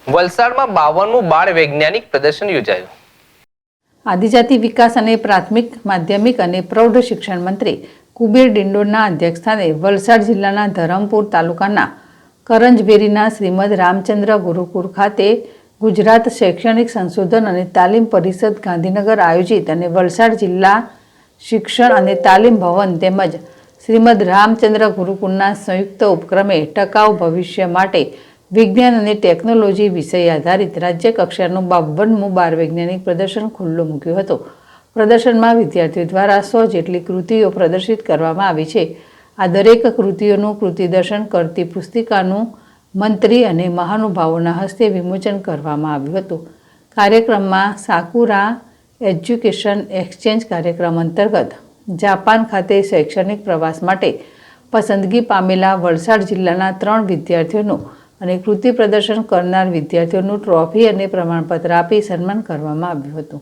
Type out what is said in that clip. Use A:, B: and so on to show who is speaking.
A: વલસાડમાં 52મું બાળ વૈજ્ઞાનિક પ્રદર્શન યોજાયું.
B: આદિજાતિ વિકાસ અને પ્રાથમિક, માધ્યમિક અને પ્રૌઢ શિક્ષણ મંત્રી કુબેર ડિંડોરના અધ્યક્ષસ્થાને વલસાડ જિલ્લાના ધરમપુર તાલુકાના કરંજબેરીના શ્રીમદ રામચંદ્ર ગુરુકુળ ખાતે ગુજરાત શૈક્ષણિક સંશોધન અને તાલીમ પરિષદ ગાંધીનગર આયોજિત અને વલસાડ જિલ્લા શિક્ષણ અને તાલીમ ભવન તેમજ શ્રીમદ રામચંદ્ર ગુરુકુળના સંયુક્ત ઉપક્રમે ટકાઉ ભવિષ્ય માટે વિજ્ઞાન અને ટેકનોલોજી વિષય આધારિત રાજ્ય કક્ષાનું 52મું બાળ વૈજ્ઞાનિક પ્રદર્શન ખુલ્લું મૂક્યું હતું. પ્રદર્શનમાં વિદ્યાર્થીઓ દ્વારા 100 જેટલી કૃતિઓ પ્રદર્શિત કરવામાં આવી છે. આ દરેક કૃતિઓનું કૃતિદર્શન કરતી પુસ્તિકાનું મંત્રી અને મહાનુભાવોના હસ્તે વિમોચન કરવામાં આવ્યું હતું. કાર્યક્રમમાં સાકુરા એજ્યુકેશન એક્સચેન્જ કાર્યક્રમ અંતર્ગત જાપાન ખાતે શૈક્ષણિક પ્રવાસ માટે પસંદગી પામેલા વલસાડ જિલ્લાના 3 વિદ્યાર્થીઓનું અને કૃતિ પ્રદર્શન કરનાર વિદ્યાર્થીઓનું ટ્રોફી અને પ્રમાણપત્ર આપી સન્માન કરવામાં આવ્યું હતું.